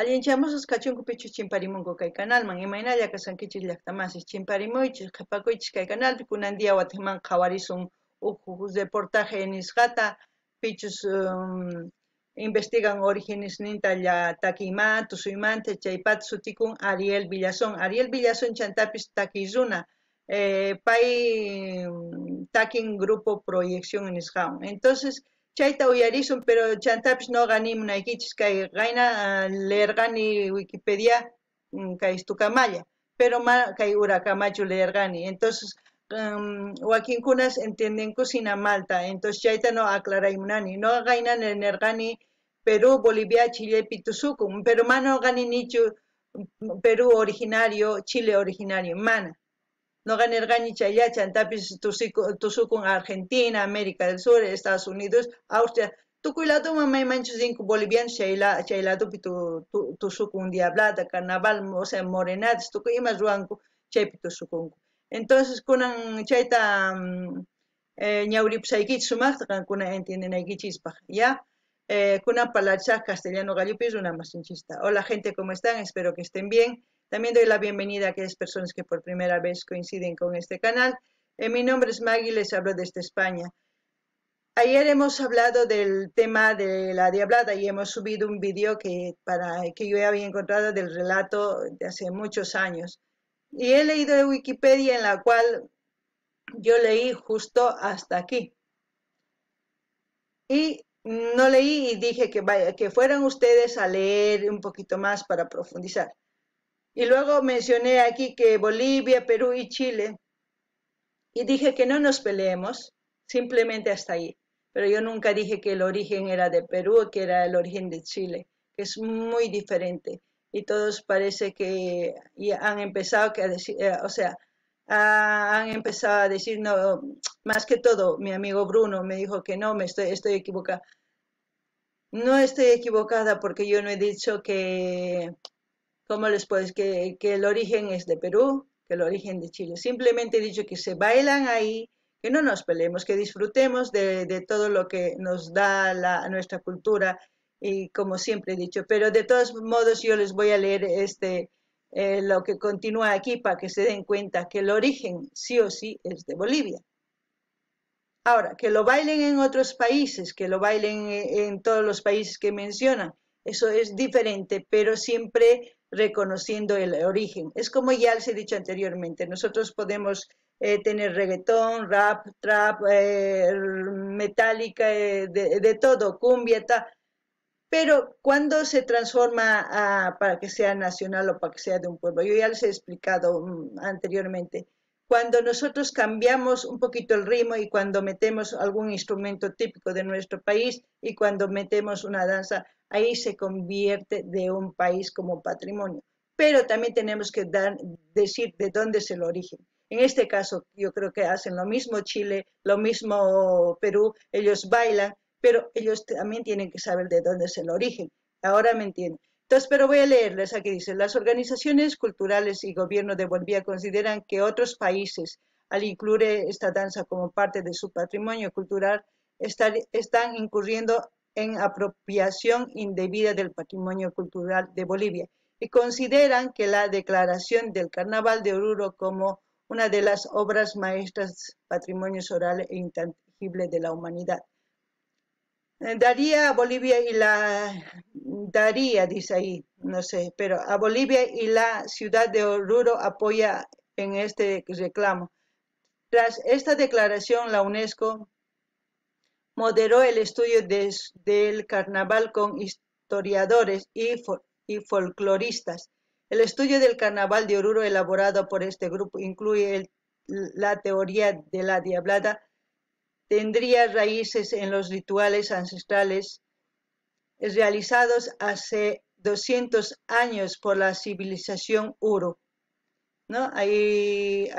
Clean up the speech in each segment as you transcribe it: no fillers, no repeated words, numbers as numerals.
Allinchamos kachunku pichu chimparimunku kay canalman imaynalla kasankichis llaqtamasis chimparimuychis qhapakuychis kay canalpi kunan día wataman qhawarisun reportaje nisqata pichus investigan orígenesninta takiymanta tusuymanta chaypata sutikun Ariel Villazón chantapis takiy runa pay takin grupo proyección nisqawan entonces chayta uyarisun pero chantapis noqa nimunaykichis kay qayna leerqani Wikipedia kay Tucamaya pero kay Urakamachu leerqani entonces wakinkunas entendenkusina Malta entonces chayta no aclaraymunani noqa qayna nerqani Perú, Bolivia, Chilepi tusukun pero manoqa ninichu Perú originario, Chile originario mana noqa nirqani chaylla chantapis tusukun Argentina, América del Sur, Estados Unidos, Austria tukuy ladoman maymanchus rinku bolivianos chay ladopi tusukun diablata, carnaval, o sea, morenatas, tukuy ima ruanku chaypi tusukunku entonces kunan chayta ñawripusaykichis sumaqta qankuna entiendenaykichispaq ya kunan parlachaq castellano gallupi runa masinchista hola gente, ¿cómo están? Espero que estén bien. También doy la bienvenida a aquellas personas que por primera vez coinciden con este canal. Mi nombre es Maggie, les hablo desde España. Ayer hemos hablado del tema de la diablada y hemos subido un vídeo que yo había encontrado del relato de hace muchos años. Y he leído de Wikipedia en la cual yo leí justo hasta aquí. Y no leí y dije que fueran ustedes a leer un poquito más para profundizar. Y luego mencioné aquí que Bolivia, Perú y Chile, y dije que no nos peleemos, simplemente hasta ahí. Pero yo nunca dije que el origen era de Perú, que era el origen de Chile, que es muy diferente. Y todos parece que han empezado a decir, han empezado a decir, no, más que todo, mi amigo Bruno me dijo que no, estoy equivocada. No estoy equivocada porque yo no he dicho que ¿cómo les puedes? Que el origen es de Perú, que el origen de Chile. Simplemente he dicho que se bailan ahí, que no nos peleemos, que disfrutemos de todo lo que nos da nuestra cultura y como siempre he dicho. Pero de todos modos yo les voy a leer lo que continúa aquí para que se den cuenta que el origen sí o sí es de Bolivia. Ahora, que lo bailen en otros países, que lo bailen en todos los países que mencionan, eso es diferente, pero siempre reconociendo el origen. Es como ya les he dicho anteriormente, nosotros podemos tener reggaetón, rap, trap, metálica, de todo, cumbia, pero cuando se transforma para que sea nacional o para que sea de un pueblo, yo ya les he explicado anteriormente, cuando nosotros cambiamos un poquito el ritmo y cuando metemos algún instrumento típico de nuestro país y cuando metemos una danza, ahí se convierte de un país como patrimonio. Pero también tenemos que decir de dónde es el origen. En este caso, yo creo que hacen lo mismo Chile, lo mismo Perú, ellos bailan, pero ellos también tienen que saber de dónde es el origen. Ahora me entienden. Entonces, pero voy a leerles aquí dice, las organizaciones culturales y gobierno de Bolivia consideran que otros países, al incluir esta danza como parte de su patrimonio cultural, están incurriendo en apropiación indebida del patrimonio cultural de Bolivia y consideran que la declaración del Carnaval de Oruro como una de las obras maestras, patrimonios oral e intangible de la humanidad. Daría a Bolivia dice ahí, no sé, pero a Bolivia y la ciudad de Oruro apoya en este reclamo. Tras esta declaración, la UNESCO moderó el estudio del carnaval con historiadores y folcloristas. El estudio del carnaval de Oruro elaborado por este grupo incluye la teoría de la diablada, tendría raíces en los rituales ancestrales realizados hace 200 años por la civilización Uru, ¿no? Ahí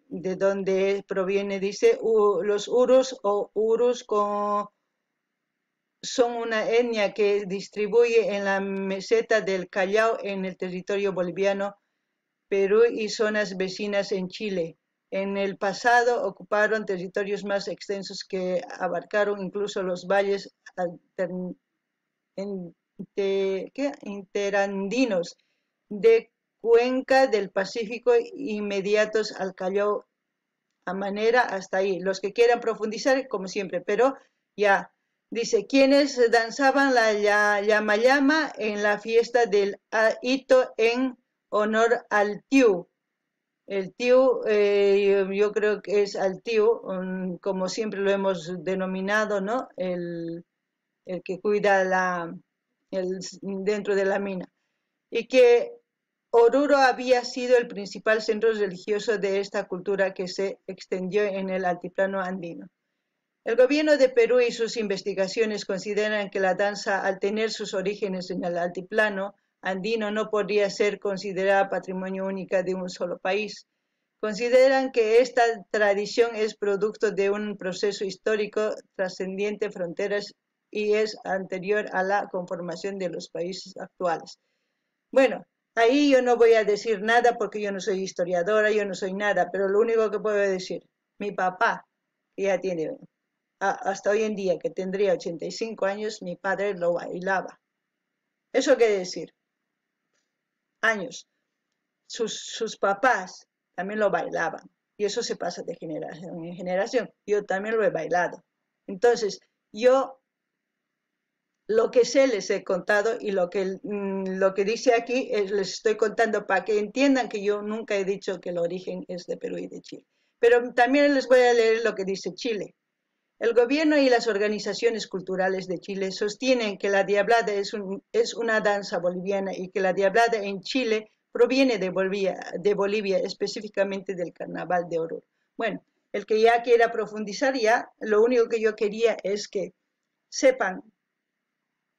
de donde proviene, dice, los Urus o Urus son una etnia que distribuye en la meseta del Callao en el territorio boliviano, Perú y zonas vecinas en Chile. En el pasado ocuparon territorios más extensos que abarcaron incluso los valles interandinos de cuenca del Pacífico inmediatos al Callao a manera hasta ahí. Los que quieran profundizar, como siempre, pero ya. Dice, quienes danzaban la llama llama en la fiesta del Hito en honor al Tiu. El Tiu, yo creo que es al Tiu, como siempre lo hemos denominado, ¿no? El que cuida dentro de la mina. Y que Oruro había sido el principal centro religioso de esta cultura que se extendió en el altiplano andino. El gobierno de Perú y sus investigaciones consideran que la danza, al tener sus orígenes en el altiplano andino, no podría ser considerada patrimonio único de un solo país. Consideran que esta tradición es producto de un proceso histórico trascendiente fronteras y es anterior a la conformación de los países actuales. Bueno, ahí yo no voy a decir nada porque yo no soy historiadora, yo no soy nada, pero lo único que puedo decir, mi papá, que ya tiene hasta hoy en día, que tendría 85 años, mi padre lo bailaba. ¿Eso qué decir? Años. Sus papás también lo bailaban. Y eso se pasa de generación en generación. Yo también lo he bailado. Entonces, yo lo que sé les he contado y lo que dice aquí les estoy contando para que entiendan que yo nunca he dicho que el origen es de Perú y de Chile. Pero también les voy a leer lo que dice Chile. El gobierno y las organizaciones culturales de Chile sostienen que la diablada es una danza boliviana y que la diablada en Chile proviene de Bolivia, específicamente del Carnaval de Oruro. Bueno, el que ya quiera profundizar ya, lo único que yo quería es que sepan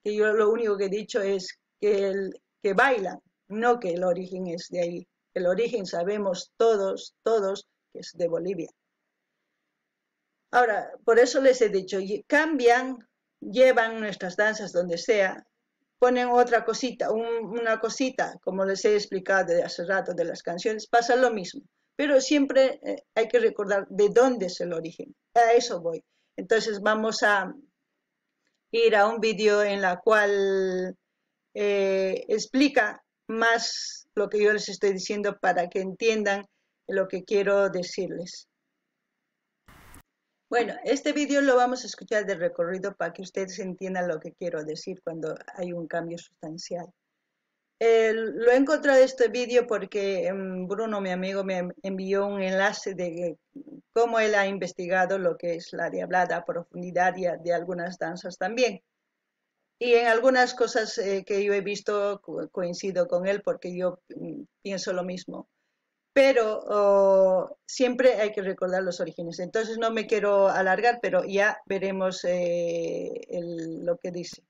que yo lo único que he dicho es que bailan, no que el origen es de ahí. El origen sabemos todos, que es de Bolivia. Ahora, por eso les he dicho, cambian, llevan nuestras danzas donde sea, ponen otra cosita, una cosita, como les he explicado de hace rato de las canciones, pasa lo mismo. Pero siempre hay que recordar de dónde es el origen. A eso voy. Entonces vamos a ir a un vídeo en la cual explica más lo que yo les estoy diciendo para que entiendan lo que quiero decirles. Bueno, este vídeo lo vamos a escuchar de recorrido para que ustedes entiendan lo que quiero decir cuando hay un cambio sustancial. Lo he encontrado este vídeo porque Bruno, mi amigo, me envió un enlace de cómo él ha investigado lo que es la diablada a profundidad y de algunas danzas también. Y en algunas cosas que yo he visto coincido con él porque yo pienso lo mismo. Pero siempre hay que recordar los orígenes. Entonces no me quiero alargar, pero ya veremos lo que dice.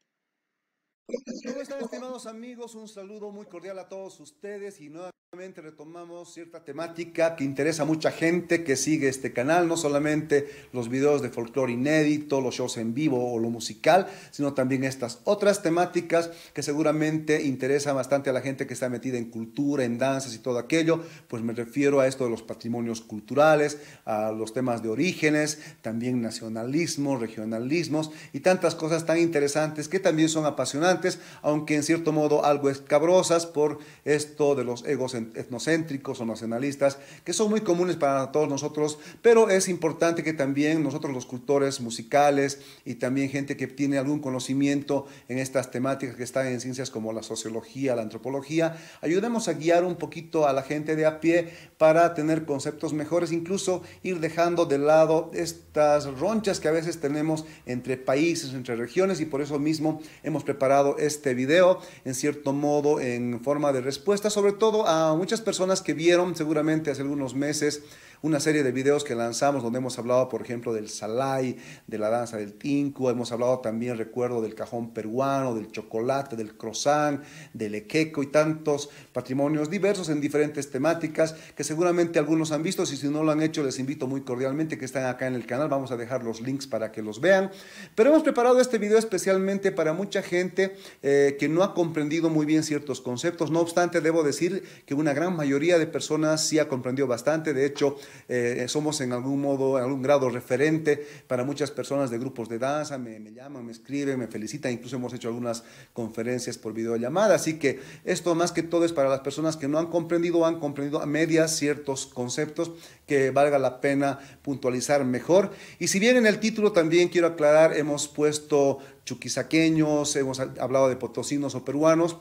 ¿Cómo están, estimados amigos? Un saludo muy cordial a todos ustedes y nuevamente retomamos cierta temática que interesa a mucha gente que sigue este canal, no solamente los videos de folclore inédito, los shows en vivo o lo musical, sino también estas otras temáticas que seguramente interesan bastante a la gente que está metida en cultura, en danzas y todo aquello. Pues me refiero a esto de los patrimonios culturales, a los temas de orígenes, también nacionalismos, regionalismos y tantas cosas tan interesantes que también son apasionantes, aunque en cierto modo algo escabrosas por esto de los egos etnocéntricos o nacionalistas, que son muy comunes para todos nosotros, pero es importante que también nosotros los cultores musicales y también gente que tiene algún conocimiento en estas temáticas que están en ciencias como la sociología, la antropología, ayudemos a guiar un poquito a la gente de a pie para tener conceptos mejores, incluso ir dejando de lado estas ronchas que a veces tenemos entre países, entre regiones, y por eso mismo hemos preparado este video en cierto modo en forma de respuesta, sobre todo a muchas personas que vieron seguramente hace algunos meses una serie de videos que lanzamos donde hemos hablado, por ejemplo, del salay, de la danza del tinku, hemos hablado también, recuerdo, del cajón peruano, del chocolate, del croissant, del equeco y tantos patrimonios diversos en diferentes temáticas que seguramente algunos han visto. Si no lo han hecho, les invito muy cordialmente que están acá en el canal, vamos a dejar los links para que los vean. Pero hemos preparado este video especialmente para mucha gente que no ha comprendido muy bien ciertos conceptos. No obstante, debo decir que una gran mayoría de personas sí ha comprendido bastante. De hecho, somos en algún modo, en algún grado referente para muchas personas de grupos de danza, me llaman, me escriben, me felicitan, incluso hemos hecho algunas conferencias por videollamada, así que esto más que todo es para las personas que no han comprendido o han comprendido a medias ciertos conceptos que valga la pena puntualizar mejor. Y si bien en el título también quiero aclarar, hemos puesto chuquisaqueños, hemos hablado de potosinos o peruanos,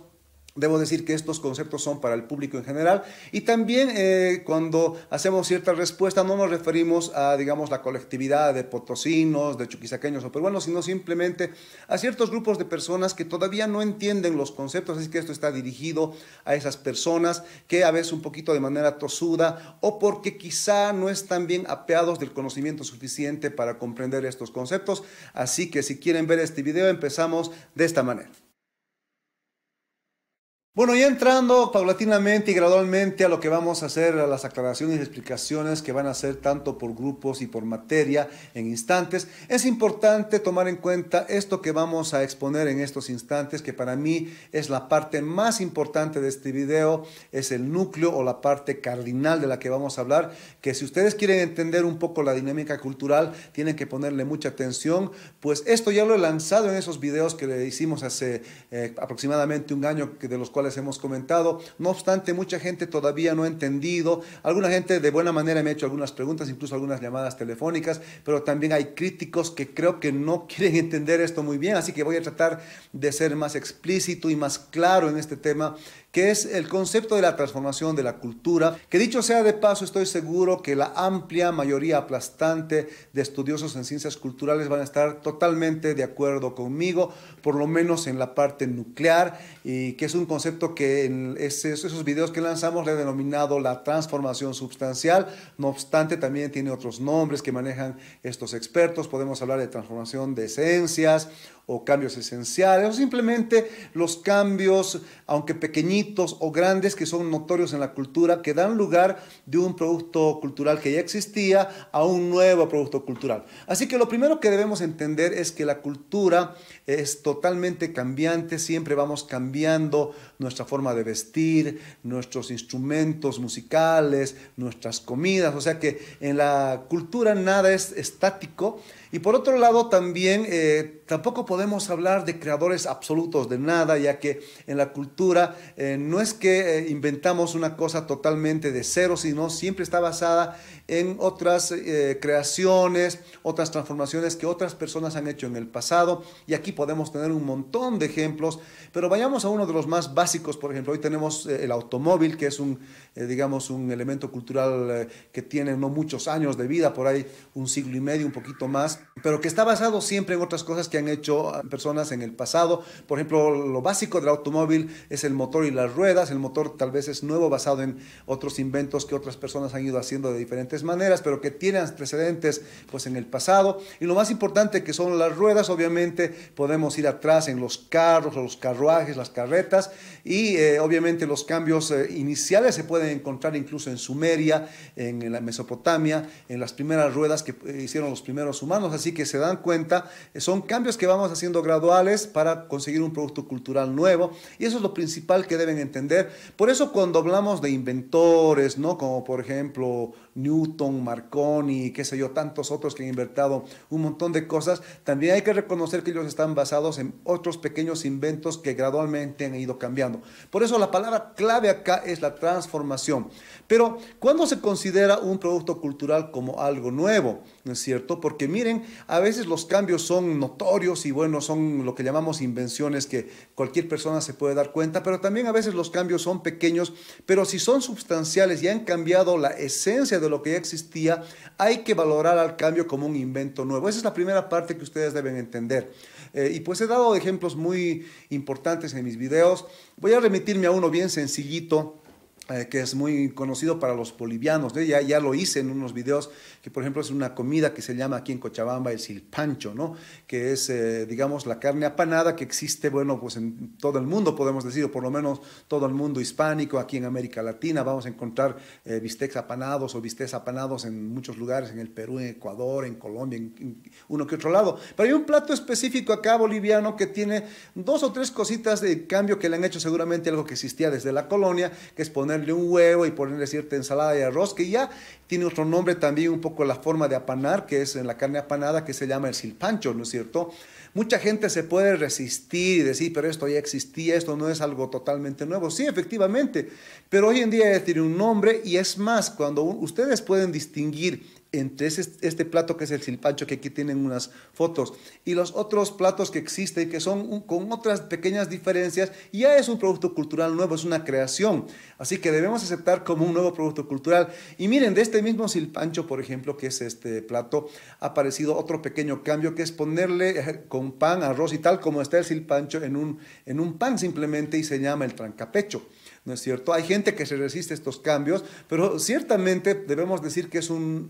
debo decir que estos conceptos son para el público en general y también cuando hacemos cierta respuesta no nos referimos a, digamos, la colectividad de potosinos, de chuquisaqueños o peruanos, sino simplemente a ciertos grupos de personas que todavía no entienden los conceptos, así que esto está dirigido a esas personas que a veces un poquito de manera tosuda o porque quizá no están bien apeados del conocimiento suficiente para comprender estos conceptos, así que si quieren ver este video empezamos de esta manera. Bueno, ya entrando paulatinamente y gradualmente a lo que vamos a hacer, a las aclaraciones y explicaciones que van a ser tanto por grupos y por materia en instantes, es importante tomar en cuenta esto que vamos a exponer en estos instantes, que para mí es la parte más importante de este video, es el núcleo o la parte cardinal de la que vamos a hablar, que si ustedes quieren entender un poco la dinámica cultural, tienen que ponerle mucha atención, pues esto ya lo he lanzado en esos videos que le hicimos hace aproximadamente un año, de los cuales hemos comentado. No obstante, mucha gente todavía no ha entendido. Alguna gente de buena manera me ha hecho algunas preguntas, incluso algunas llamadas telefónicas, pero también hay críticos que creo que no quieren entender esto muy bien, así que voy a tratar de ser más explícito y más claro en este tema, que es el concepto de la transformación de la cultura, que dicho sea de paso, estoy seguro que la amplia mayoría aplastante de estudiosos en ciencias culturales van a estar totalmente de acuerdo conmigo, por lo menos en la parte nuclear, y que es un concepto que en esos videos que lanzamos le he denominado la transformación substancial. No obstante, también tiene otros nombres que manejan estos expertos. Podemos hablar de transformación de esencias o cambios esenciales, o simplemente los cambios, aunque pequeñitos o grandes, que son notorios en la cultura, que dan lugar de un producto cultural que ya existía a un nuevo producto cultural. Así que lo primero que debemos entender es que la cultura es totalmente cambiante, siempre vamos cambiando nuestra forma de vestir, nuestros instrumentos musicales, nuestras comidas, o sea que en la cultura nada es estático. Y por otro lado también tampoco podemos hablar de creadores absolutos de nada, ya que en la cultura no es que inventamos una cosa totalmente de cero, sino siempre está basada en otras creaciones, otras transformaciones que otras personas han hecho en el pasado, y aquí podemos tener un montón de ejemplos, pero vayamos a uno de los más básicos. Por ejemplo, hoy tenemos el automóvil, que es digamos, un elemento cultural que tiene no muchos años de vida, por ahí un siglo y medio, un poquito más, pero que está basado siempre en otras cosas que han hecho personas en el pasado. Por ejemplo, lo básico del automóvil es el motor y las ruedas. El motor tal vez es nuevo, basado en otros inventos que otras personas han ido haciendo de diferentes maneras, pero que tienen precedentes pues en el pasado. Y lo más importante, que son las ruedas. Obviamente podemos ir atrás en los carros, los carruajes, las carretas, y obviamente los cambios iniciales se pueden encontrar incluso en Sumeria, en la Mesopotamia, en las primeras ruedas que hicieron los primeros humanos. Así que se dan cuenta, son cambios que vamos haciendo graduales para conseguir un producto cultural nuevo, y eso es lo principal que deben entender. Por eso cuando hablamos de inventores, ¿no?, como por ejemplo Newton, Marconi, qué sé yo, tantos otros que han inventado un montón de cosas, también hay que reconocer que ellos están basados en otros pequeños inventos que gradualmente han ido cambiando. Por eso la palabra clave acá es la transformación. Pero ¿cuándo se considera un producto cultural como algo nuevo? ¿No es cierto? Porque miren, a veces los cambios son notorios y bueno, son lo que llamamos invenciones que cualquier persona se puede dar cuenta, pero también a veces los cambios son pequeños, pero si son sustanciales y han cambiado la esencia de lo que ya existía, hay que valorar al cambio como un invento nuevo. Esa es la primera parte que ustedes deben entender. Y pues he dado ejemplos muy importantes en mis videos. Voy a remitirme a uno bien sencillito, que es muy conocido para los bolivianos, ¿no? Ya lo hice en unos videos, que por ejemplo es una comida que se llama aquí en Cochabamba el silpancho, ¿no?, que es, digamos, la carne apanada que existe, bueno, pues en todo el mundo, podemos decir, o por lo menos todo el mundo hispánico. Aquí en América Latina vamos a encontrar bistecs apanados o bistecs apanados en muchos lugares, en el Perú, en Ecuador, en Colombia, en uno que otro lado. Pero hay un plato específico acá boliviano que tiene dos o tres cositas de cambio que le han hecho seguramente algo que existía desde la colonia, que es poner ponerle un huevo y ponerle cierta ensalada y arroz, que ya tiene otro nombre también, un poco la forma de apanar, que es en la carne apanada, que se llama el silpancho, ¿no es cierto? Mucha gente se puede resistir y decir, pero esto ya existía, esto no es algo totalmente nuevo. Sí, efectivamente, pero hoy en día ya tiene un nombre y es más, cuando ustedes pueden distinguir entre este plato que es el silpancho, que aquí tienen unas fotos, y los otros platos que existen, que son con otras pequeñas diferencias, ya es un producto cultural nuevo, es una creación. Así que debemos aceptar como un nuevo producto cultural. Y miren, de este mismo silpancho, por ejemplo, que es este plato, ha aparecido otro pequeño cambio, que es ponerle con pan, arroz y tal, como está el silpancho, en un pan simplemente, y se llama el trancapecho. ¿No es cierto? Hay gente que se resiste a estos cambios, pero ciertamente debemos decir que son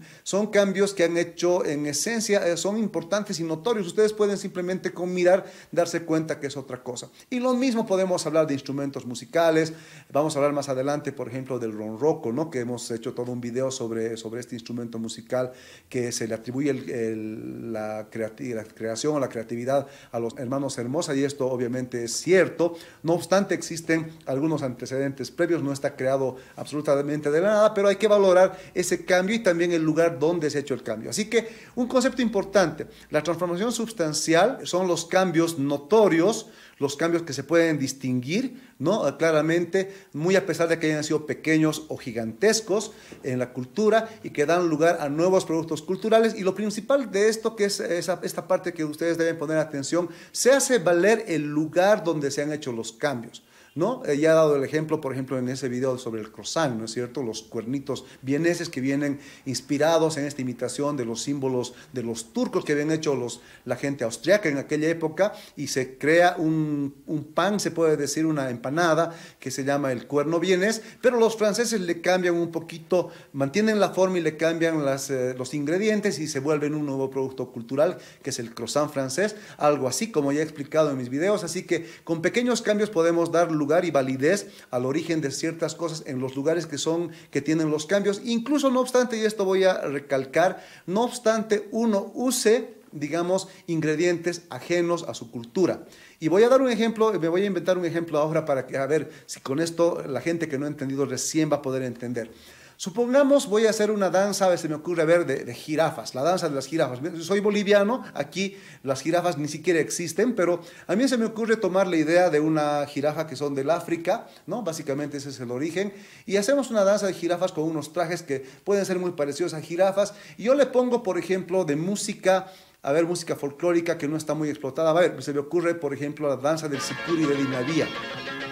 cambios que han hecho en esencia, son importantes y notorios. Ustedes pueden simplemente con mirar darse cuenta que es otra cosa. Y lo mismo podemos hablar de instrumentos musicales. Vamos a hablar más adelante, por ejemplo, del ronroco, ¿no? Que hemos hecho todo un video sobre este instrumento musical, que se le atribuye la creación o la creatividad a los hermanos Hermosa, y esto obviamente es cierto. No obstante, existen algunos antecedentes previos, no está creado absolutamente de la nada, pero hay que valorar ese cambio y también el lugar donde se ha hecho el cambio. Así que un concepto importante, la transformación sustancial son los cambios notorios, los cambios que se pueden distinguir, ¿no? Claramente, muy a pesar de que hayan sido pequeños o gigantescos en la cultura, y que dan lugar a nuevos productos culturales. Y lo principal de esto, que es esta parte que ustedes deben poner atención, se hace valer el lugar donde se han hecho los cambios, ¿no? Ya he dado el ejemplo, por ejemplo, en ese video sobre el croissant, ¿no es cierto? Los cuernitos vieneses que vienen inspirados en esta imitación de los símbolos de los turcos que habían hecho la gente austriaca en aquella época, y se crea un pan, se puede decir, una empanada que se llama el cuerno vienés, pero los franceses le cambian un poquito, mantienen la forma y le cambian los ingredientes, y se vuelven un nuevo producto cultural, que es el croissant francés, algo así como ya he explicado en mis videos. Así que con pequeños cambios podemos dar lugar y validez al origen de ciertas cosas en los lugares que tienen los cambios. Incluso, no obstante, y esto voy a recalcar, no obstante uno use, digamos, ingredientes ajenos a su cultura. Y voy a dar un ejemplo, me voy a inventar un ejemplo ahora para que, a ver si con esto la gente que no ha entendido recién va a poder entender. Supongamos, voy a hacer una danza, se me ocurre ver, de jirafas, la danza de las jirafas. Soy boliviano, aquí las jirafas ni siquiera existen, pero a mí se me ocurre tomar la idea de una jirafa que son del África, ¿no? Básicamente ese es el origen, y hacemos una danza de jirafas con unos trajes que pueden ser muy parecidos a jirafas, y yo le pongo, por ejemplo, de música, a ver, música folclórica que no está muy explotada. A ver, se me ocurre, por ejemplo, la danza del sicuri de Dinavía,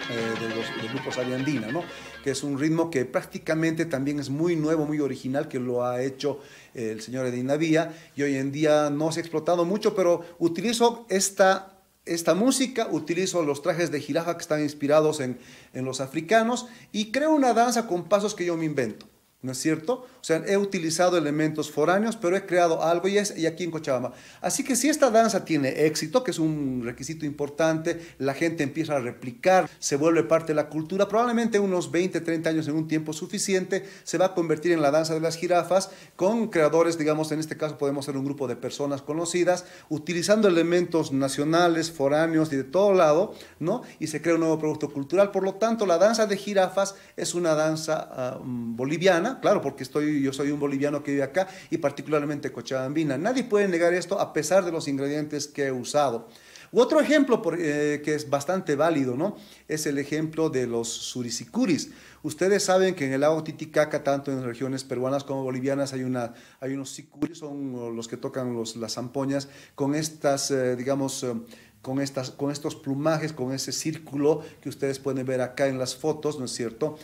de los grupos Ariandina, ¿no? Que es un ritmo que prácticamente también es muy nuevo, muy original, que lo ha hecho el señor Edinavía, y hoy en día no se ha explotado mucho, pero utilizo esta música, utilizo los trajes de jirafa que están inspirados en los africanos, y creo una danza con pasos que yo me invento. ¿No es cierto? O sea, he utilizado elementos foráneos, pero he creado algo, y aquí en Cochabamba. Así que si esta danza tiene éxito, que es un requisito importante, la gente empieza a replicar, se vuelve parte de la cultura, probablemente unos 20, 30 años, en un tiempo suficiente, se va a convertir en la danza de las jirafas, con creadores, digamos, en este caso podemos ser un grupo de personas conocidas, utilizando elementos nacionales, foráneos y de todo lado, ¿no? Y se crea un nuevo producto cultural. Por lo tanto, la danza de jirafas es una danza boliviana, claro, porque yo soy un boliviano que vive acá, y particularmente cochabambina. Nadie puede negar esto a pesar de los ingredientes que he usado. Otro ejemplo que es bastante válido, ¿no? Es el ejemplo de los surisicuris. Ustedes saben que en el lago Titicaca, tanto en regiones peruanas como bolivianas, hay unos sicuris, son los que tocan las zampoñas, con estas, digamos, con estos plumajes, con ese círculo que ustedes pueden ver acá en las fotos, ¿no es cierto?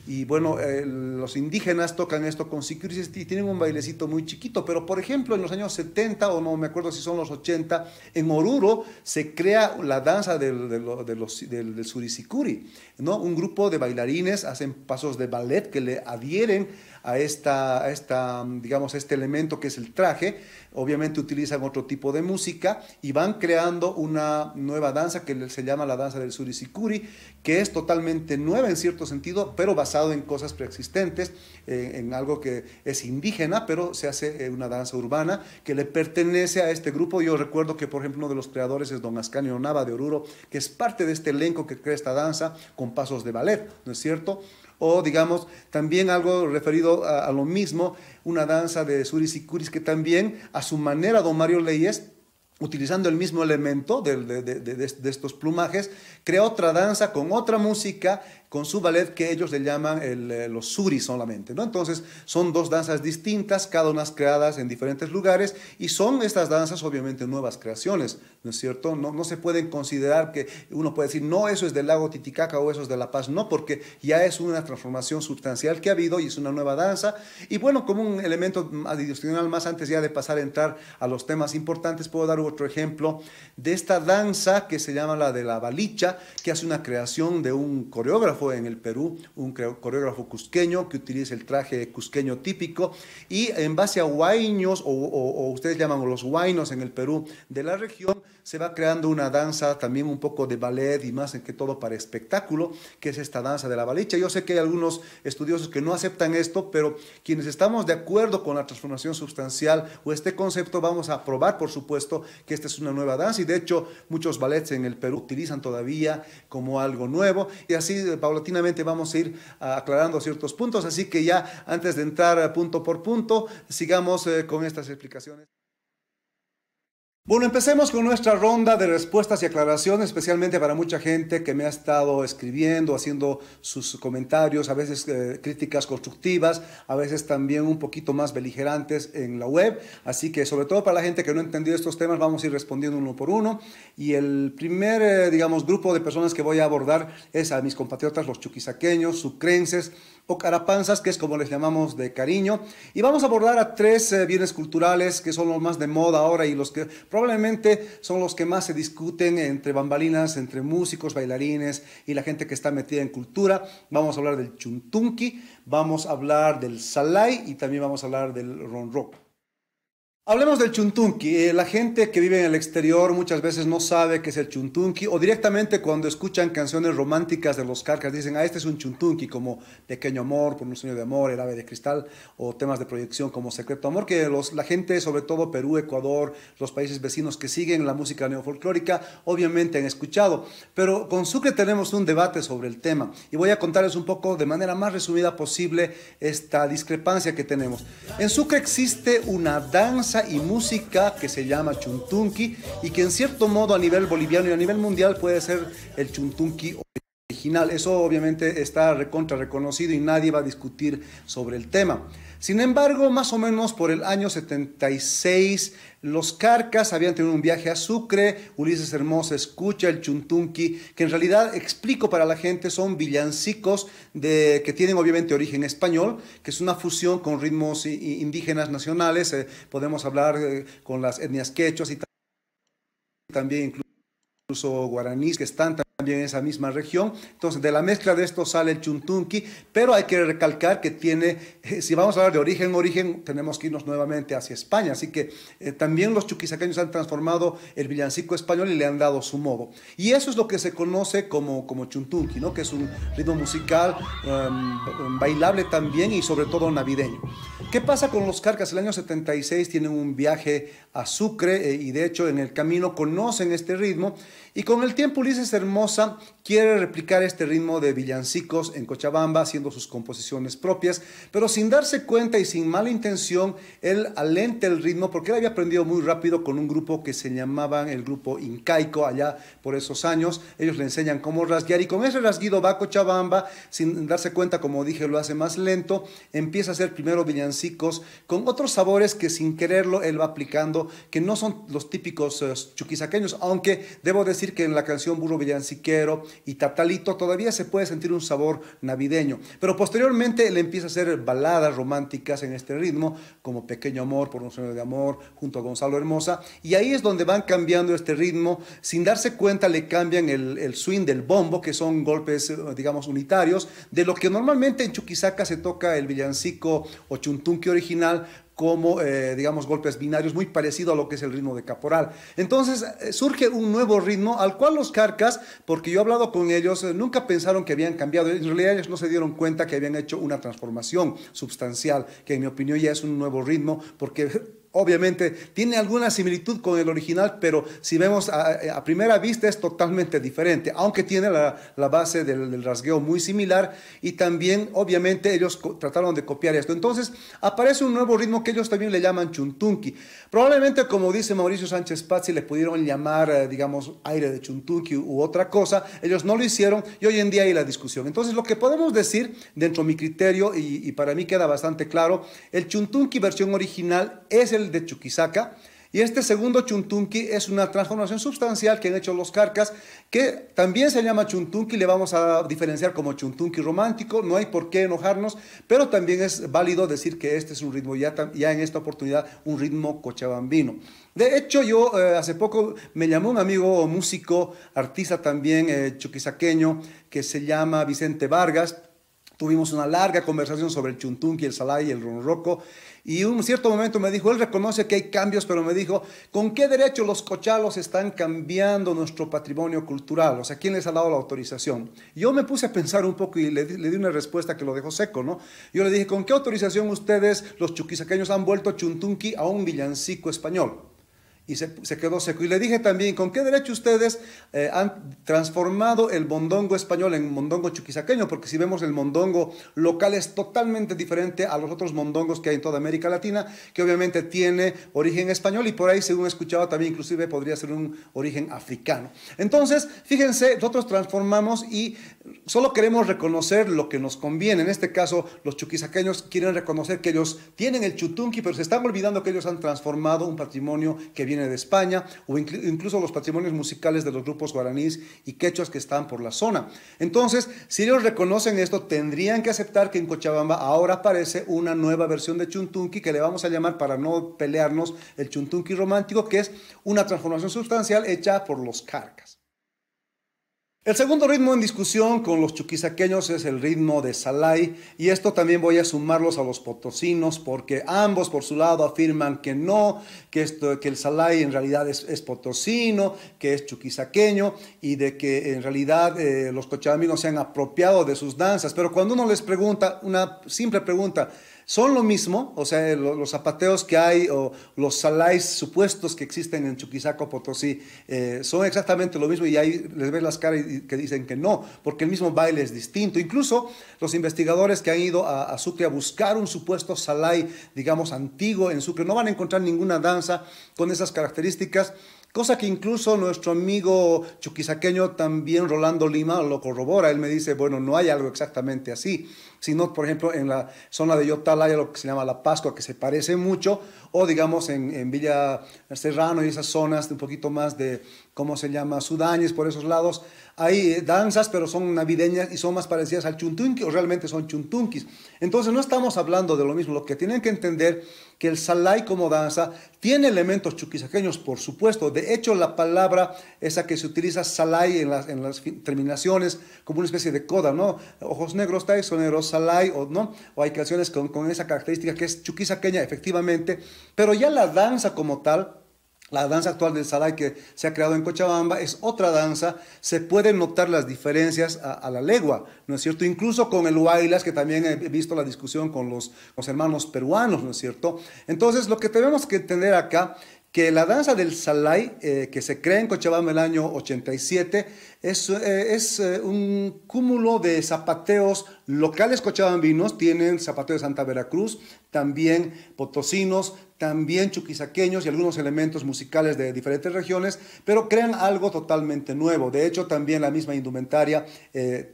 Y bueno, los indígenas tocan esto con sicuris y tienen un bailecito muy chiquito, pero por ejemplo en los años 70, o no me acuerdo si son los 80, en Oruro se crea la danza del surisicuri, ¿no? Un grupo de bailarines hacen pasos de ballet que le adhieren a digamos, este elemento que es el traje. Obviamente utilizan otro tipo de música y van creando creando una nueva danza que se llama la danza del Suri-Sicuri, que es totalmente nueva en cierto sentido, pero basado en cosas preexistentes, en algo que es indígena, pero se hace una danza urbana que le pertenece a este grupo. Yo recuerdo que, por ejemplo, uno de los creadores es don Ascanio Nava de Oruro, que es parte de este elenco que crea esta danza con pasos de ballet, ¿no es cierto? O digamos, también algo referido a lo mismo, una danza de Suri-Sicuris que también a su manera don Mario Leyes, utilizando el mismo elemento de estos plumajes, crea otra danza con otra música, con su ballet que ellos le llaman los suri solamente, ¿no? Entonces son dos danzas distintas, cada una creadas en diferentes lugares, y son estas danzas obviamente nuevas creaciones, ¿no es cierto? No se pueden considerar que uno puede decir, no, eso es del lago Titicaca o eso es de La Paz, no, porque ya es una transformación sustancial que ha habido y es una nueva danza. Y bueno, como un elemento adicional más, antes ya de pasar a entrar a los temas importantes, puedo dar otro ejemplo de esta danza que se llama la de la balicha, que hace una creación de un coreógrafo en el Perú, un coreógrafo cusqueño que utiliza el traje cusqueño típico, y en base a huayños, o ustedes llaman los huaynos en el Perú de la región, se va creando una danza también un poco de ballet y más que todo para espectáculo, que es esta danza de la balicha. Yo sé que hay algunos estudiosos que no aceptan esto, pero quienes estamos de acuerdo con la transformación sustancial o este concepto, vamos a probar, por supuesto, que esta es una nueva danza, y de hecho muchos ballets en el Perú utilizan todavía como algo nuevo, y así paulatinamente vamos a ir aclarando ciertos puntos. Así que ya antes de entrar punto por punto, sigamos con estas explicaciones. Bueno, empecemos con nuestra ronda de respuestas y aclaraciones, especialmente para mucha gente que me ha estado escribiendo, haciendo sus comentarios, a veces críticas constructivas, a veces también un poquito más beligerantes en la web. Así que sobre todo para la gente que no ha entendido estos temas, vamos a ir respondiendo uno por uno. Y el primer, digamos, grupo de personas que voy a abordar es a mis compatriotas, los chuquisaqueños, sucrenses o carapanzas, que es como les llamamos de cariño. Y vamos a abordar a tres bienes culturales que son los más de moda ahora y los que probablemente son los que más se discuten entre bambalinas, entre músicos, bailarines y la gente que está metida en cultura. Vamos a hablar del chuntunqui, vamos a hablar del salay y también vamos a hablar del ronroco. Hablemos del chuntunqui. La gente que vive en el exterior muchas veces no sabe qué es el chuntunqui, o directamente cuando escuchan canciones románticas de los carcas dicen, este es un chuntunqui, como Pequeño Amor, Por un Sueño de Amor, El Ave de Cristal, o temas de proyección como Secreto Amor, que la gente, sobre todo Perú, Ecuador, los países vecinos que siguen la música neofolclórica, obviamente han escuchado. Pero con Sucre tenemos un debate sobre el tema, y voy a contarles un poco de manera más resumida posible esta discrepancia que tenemos. En Sucre existe una danza y música que se llama chuntunqui y que en cierto modo a nivel boliviano y a nivel mundial puede ser el chuntunqui original. Eso obviamente está recontra reconocido y nadie va a discutir sobre el tema. Sin embargo, más o menos por el año 76, los carcas habían tenido un viaje a Sucre. Ulises Hermosa escucha el chuntunqui, que en realidad, explico para la gente, son villancicos que tienen obviamente origen español, que es una fusión con ritmos indígenas nacionales. Podemos hablar con las etnias quechuas y también incluso guaraníes que están también en esa misma región. Entonces, de la mezcla de esto sale el chuntunqui, pero hay que recalcar que tiene, si vamos a hablar de origen, tenemos que irnos nuevamente hacia España, así que también los chuquisaqueños han transformado el villancico español y le han dado su modo. Y eso es lo que se conoce como chuntunqui, ¿no? Que es un ritmo musical bailable también y sobre todo navideño. ¿Qué pasa con los carcas? El año 76 tienen un viaje a Sucre y de hecho en el camino conocen este ritmo, y con el tiempo Ulises Hermosa quiere replicar este ritmo de villancicos en Cochabamba haciendo sus composiciones propias, pero sin darse cuenta y sin mala intención, él alenta el ritmo porque él había aprendido muy rápido con un grupo que se llamaban el grupo incaico allá por esos años. Ellos le enseñan cómo rasguear y con ese rasguido va a Cochabamba, sin darse cuenta, como dije, lo hace más lento, empieza a hacer primero villancicos con otros sabores que sin quererlo él va aplicando, que no son los típicos chuquisaqueños, aunque debo decir que en la canción Burro Villanciquero y Tatalito todavía se puede sentir un sabor navideño, pero posteriormente él empieza a hacer baladas románticas en este ritmo, como Pequeño Amor, Por un Sueño de Amor, junto a Gonzalo Hermosa, y ahí es donde van cambiando este ritmo, sin darse cuenta le cambian el swing del bombo, que son golpes, digamos, unitarios, de lo que normalmente en Chuquisaca se toca el villancico o chuntunqui original, como, digamos, golpes binarios, muy parecido a lo que es el ritmo de caporal. Entonces surge un nuevo ritmo al cual los carcas, porque yo he hablado con ellos, nunca pensaron que habían cambiado. En realidad ellos no se dieron cuenta que habían hecho una transformación sustancial, que en mi opinión ya es un nuevo ritmo, porque obviamente tiene alguna similitud con el original, pero si vemos a primera vista es totalmente diferente, aunque tiene la base del rasgueo muy similar, y también obviamente ellos trataron de copiar esto. Entonces aparece un nuevo ritmo que ellos también le llaman chuntunqui. Probablemente, como dice Mauricio Sánchez Pazzi, le pudieron llamar, digamos, aire de chuntunqui u otra cosa. Ellos no lo hicieron y hoy en día hay la discusión. Entonces lo que podemos decir, dentro de mi criterio, y para mí queda bastante claro, el chuntunqui versión original es el de Chuquisaca, y este segundo chuntunqui es una transformación sustancial que han hecho los carcas, que también se llama chuntunqui. Le vamos a diferenciar como chuntunqui romántico, no hay por qué enojarnos, pero también es válido decir que este es un ritmo ya en esta oportunidad, un ritmo cochabambino. De hecho, yo hace poco me llamó un amigo músico, artista también chuquisaqueño, que se llama Vicente Vargas. Tuvimos una larga conversación sobre el chuntunqui, el salay y el ronroco, y en un cierto momento me dijo, él reconoce que hay cambios, pero me dijo, ¿con qué derecho los cochalos están cambiando nuestro patrimonio cultural? O sea, ¿quién les ha dado la autorización? Yo me puse a pensar un poco y le di una respuesta que lo dejó seco, ¿no? Yo le dije, ¿con qué autorización ustedes, los chuquisaqueños, han vuelto chuntunqui a un villancico español? Y se quedó seco. Y le dije también, ¿con qué derecho ustedes han transformado el mondongo español en mondongo chuquisaqueño? Porque si vemos el mondongo local es totalmente diferente a los otros mondongos que hay en toda América Latina, que obviamente tiene origen español y por ahí, según he escuchado, también inclusive podría ser un origen africano. Entonces, fíjense, nosotros transformamos y solo queremos reconocer lo que nos conviene. En este caso, los chuquisaqueños quieren reconocer que ellos tienen el chuntunqui, pero se están olvidando que ellos han transformado un patrimonio que viene de España, o incluso los patrimonios musicales de los grupos guaraníes y quechuas que están por la zona. Entonces, si ellos reconocen esto, tendrían que aceptar que en Cochabamba ahora aparece una nueva versión de chuntunqui que le vamos a llamar, para no pelearnos, el chuntunqui romántico, que es una transformación sustancial hecha por los carcas. El segundo ritmo en discusión con los chuquisaqueños es el ritmo de salay, y esto también voy a sumarlos a los potosinos, porque ambos por su lado afirman que no, que el salay en realidad es potosino, que es chuquisaqueño, y de que en realidad los cochabambinos se han apropiado de sus danzas. Pero cuando uno les pregunta, una simple pregunta, ¿son lo mismo? O sea, los zapateos que hay o los salays supuestos que existen en Chuquisaca o Potosí, son exactamente lo mismo, y ahí les ves las caras que dicen que no, porque el mismo baile es distinto. Incluso los investigadores que han ido a Sucre a buscar un supuesto salay, digamos, antiguo en Sucre, no van a encontrar ninguna danza con esas características, cosa que incluso nuestro amigo chuquisaqueño también, Rolando Lima, lo corrobora. Él me dice, bueno, no hay algo exactamente así, sino, por ejemplo, en la zona de Yotal hay lo que se llama la Pascua, que se parece mucho, o digamos en Villa Serrano y esas zonas un poquito más de, ¿cómo se llama?, Sudáñez, por esos lados, hay danzas, pero son navideñas y son más parecidas al chuntunqui, o realmente son chuntunquis. Entonces no estamos hablando de lo mismo. Lo que tienen que entender que el salay como danza tiene elementos chuquisaqueños, por supuesto. De hecho, la palabra esa que se utiliza, salay, en las terminaciones, como una especie de coda, ¿no? Ojos negros, traicioneros, salay, ¿no? O hay canciones con esa característica que es chuquisaqueña, efectivamente, pero ya la danza como tal, la danza actual del salay que se ha creado en Cochabamba es otra danza. Se pueden notar las diferencias a la legua, ¿no es cierto? Incluso con el huaylas, que también he visto la discusión con los hermanos peruanos, ¿no es cierto? Entonces, lo que tenemos que entender acá, que la danza del salay, que se crea en Cochabamba en el año 87, es un cúmulo de zapateos locales cochabambinos. Tienen zapateo de Santa Veracruz, también potosinos, también chuquisaqueños y algunos elementos musicales de diferentes regiones, pero crean algo totalmente nuevo. De hecho, también la misma indumentaria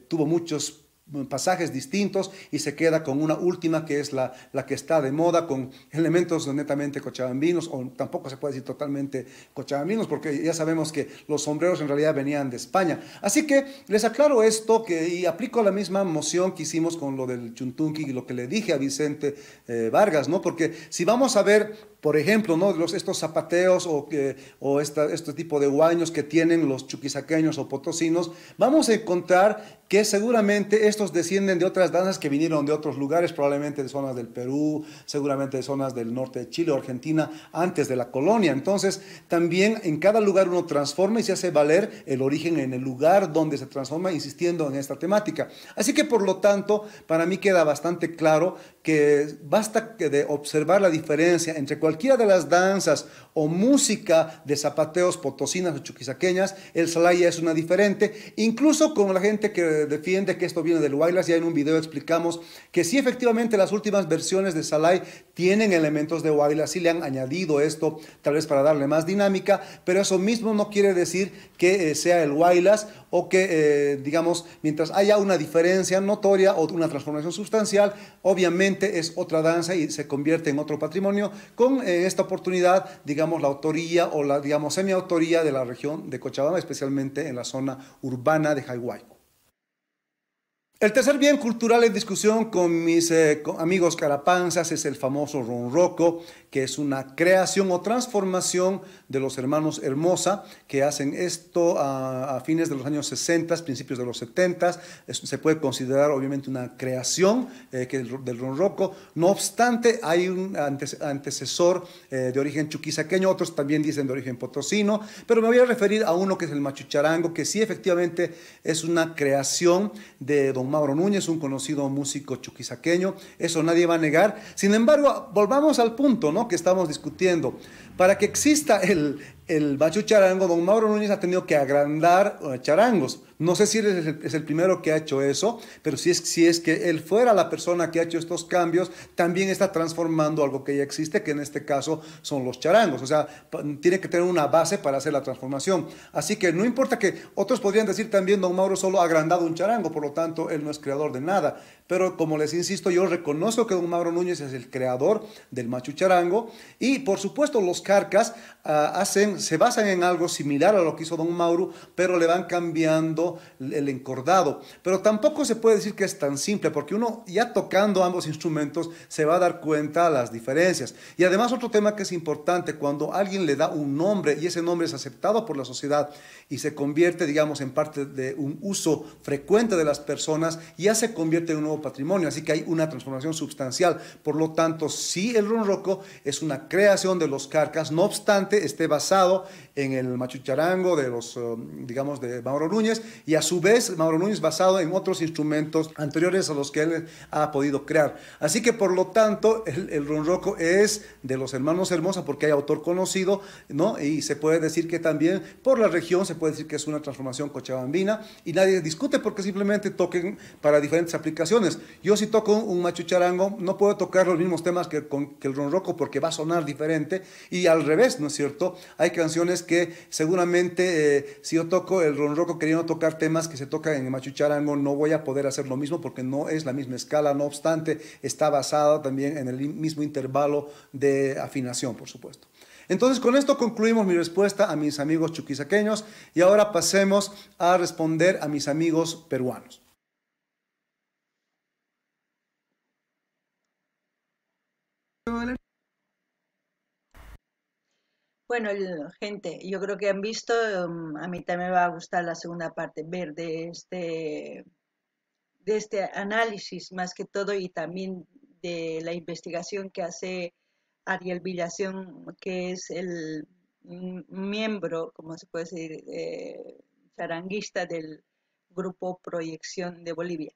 tuvo muchos pasajes distintos y se queda con una última que es la que está de moda, con elementos netamente cochabambinos, o tampoco se puede decir totalmente cochabambinos, porque ya sabemos que los sombreros en realidad venían de España. Así que les aclaro esto, y aplico la misma moción que hicimos con lo del chuntunqui y lo que le dije a Vicente Vargas, ¿no? Porque si vamos a ver, por ejemplo, ¿no?, estos zapateos o este tipo de huaños que tienen los chuquisaqueños o potosinos, vamos a encontrar que seguramente estos descienden de otras danzas que vinieron de otros lugares, probablemente de zonas del Perú, seguramente de zonas del norte de Chile o Argentina, antes de la colonia. Entonces, también en cada lugar uno transforma y se hace valer el origen en el lugar donde se transforma, insistiendo en esta temática. Así que, por lo tanto, para mí queda bastante claro que basta de observar la diferencia entre cualquiera de las danzas o música de zapateos potosinas o chuquisaqueñas. El Salay ya es una diferente, incluso con la gente que defiende que esto viene del Huaylas. Ya en un video explicamos que sí, efectivamente, las últimas versiones de Salay tienen elementos de Huaylas, sí le han añadido esto, tal vez para darle más dinámica, pero eso mismo no quiere decir que sea el Huaylas, o que, digamos, mientras haya una diferencia notoria o una transformación sustancial, obviamente es otra danza y se convierte en otro patrimonio, con esta oportunidad, digamos, la autoría o la, digamos, semiautoría de la región de Cochabamba, especialmente en la zona urbana de Jaihuayco. El tercer bien cultural en discusión con mis amigos carapanzas es el famoso ronroco, que es una creación o transformación de los hermanos Hermosa, que hacen esto a fines de los años 60, principios de los 70. Se puede considerar obviamente una creación del ronroco. No obstante, hay un antecesor de origen chuquisaqueño, otros también dicen de origen potosino, pero me voy a referir a uno que es el machucharango, que sí efectivamente es una creación de don Mauro Núñez, un conocido músico chuquisaqueño. Eso nadie va a negar. Sin embargo, volvamos al punto, ¿no?, que estamos discutiendo. Para que exista el machucharango, don Mauro Núñez ha tenido que agrandar charangos. No sé si es el primero que ha hecho eso, pero si es que él fuera la persona que ha hecho estos cambios, también está transformando algo que ya existe, que en este caso son los charangos. O sea, tiene que tener una base para hacer la transformación. Así que no importa, que otros podrían decir también, don Mauro solo ha agrandado un charango, por lo tanto, él no es creador de nada. Pero como les insisto, yo reconozco que don Mauro Núñez es el creador del machucharango, y por supuesto los carcas se basan en algo similar a lo que hizo don Mauro, pero le van cambiando el encordado. Pero tampoco se puede decir que es tan simple, porque uno ya tocando ambos instrumentos se va a dar cuenta de las diferencias. Y además, otro tema que es importante: cuando alguien le da un nombre y ese nombre es aceptado por la sociedad y se convierte, digamos, en parte de un uso frecuente de las personas, ya se convierte en un nuevo patrimonio. Así que hay una transformación sustancial. Por lo tanto, sí, el ronroco es una creación de los carcas, no obstante esté basado en el machucharango de los, digamos, de Mauro Núñez, y a su vez Mauro Núñez basado en otros instrumentos anteriores a los que él ha podido crear. Así que, por lo tanto, el ronroco es de los hermanos Hermosa, porque hay autor conocido, ¿no? Y se puede decir que también por la región se puede decir que es una transformación cochabambina, y nadie discute porque simplemente toquen para diferentes aplicaciones. Yo, si toco un machucharango, no puedo tocar los mismos temas que el ronroco, porque va a sonar diferente, y al revés, ¿no es cierto? Hay canciones que seguramente, si yo toco el ronroco queriendo tocar temas que se tocan en el machucharango, no voy a poder hacer lo mismo, porque no es la misma escala. No obstante, está basada también en el mismo intervalo de afinación, por supuesto. Entonces, con esto concluimos mi respuesta a mis amigos chuquisaqueños, y ahora pasemos a responder a mis amigos peruanos. Bueno, gente, yo creo que han visto, a mí también me va a gustar la segunda parte, ver de este análisis más que todo, y también de la investigación que hace Ariel Villación, que es el miembro, como se puede decir, charanguista del grupo Proyección de Bolivia.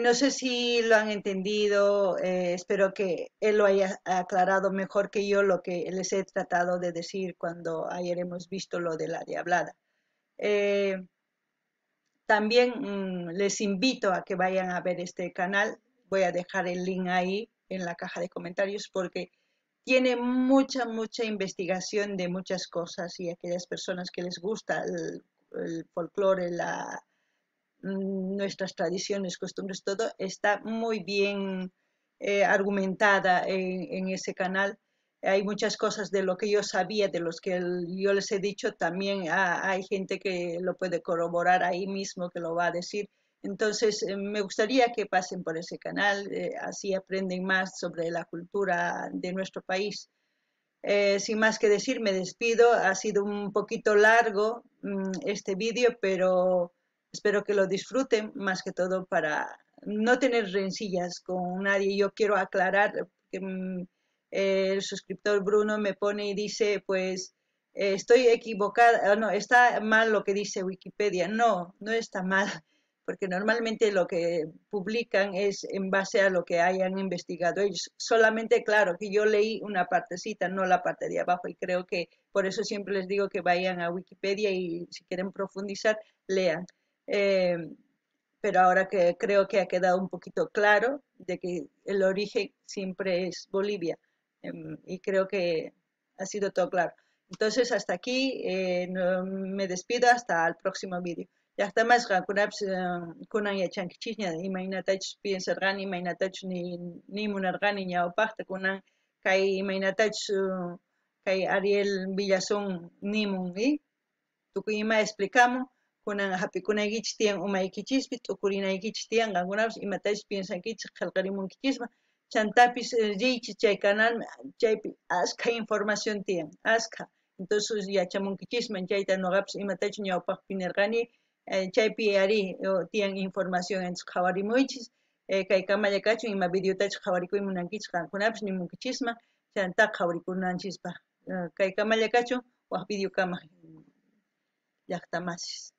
No sé si lo han entendido, espero que él lo haya aclarado mejor que yo lo que les he tratado de decir cuando ayer hemos visto lo de la Diablada. Eh, También les invito a que vayan a ver este canal. Voy a dejar el link ahí en la caja de comentarios, porque tiene mucha investigación de muchas cosas, y aquellas personas que les gusta el folclore, nuestras tradiciones, costumbres, todo está muy bien argumentada en ese canal. Hay muchas cosas de lo que yo sabía, de los que yo les he dicho, también hay gente que lo puede corroborar ahí mismo, que lo va a decir. Entonces, me gustaría que pasen por ese canal, así aprenden más sobre la cultura de nuestro país. Sin más que decir, me despido. Ha sido un poquito largo este vídeo, pero Espero que lo disfruten, más que todo para no tener rencillas con nadie. Yo quiero aclarar que el suscriptor Bruno me pone y dice, pues estoy equivocada, no, está mal lo que dice Wikipedia. No, no está mal, porque normalmente lo que publican es en base a lo que hayan investigado ellos. Solamente, claro, que yo leí una partecita, no la parte de abajo, y creo que por eso siempre les digo que vayan a Wikipedia y si quieren profundizar, lean. Eh, pero ahora que creo que ha quedado un poquito claro de que el origen siempre es Bolivia, y creo que ha sido todo claro. Entonces, hasta aquí no, me despido hasta el próximo vídeo. Ya está más kunaps kunan ya chankichina imaynatach piensargani imaynatach ni munargani ñawpaqta kunan kay imaynatach kay Ariel Villazón nimun tukuy ima explicamos kunan hapikunaykichis tiyan umaykichispi t'ukurinaykichis tiyan qankunapas imatachis piensankichis qillqarimunkichispa chantapis riychis chay canalmi chaypi ashka información tiyan ashka entonces yachamunkichisman chayta noqapas imatachus ñawpaqpi nirqani chaypi ari tiyan información entonces qhawarimuychis kay kamalla kachun ima videotachus qhawarikuyman munankichis qankunapas nimunkichisman chanta qhawarikunanchispaq kay kamalla kachun waq video kama llaqtamasis.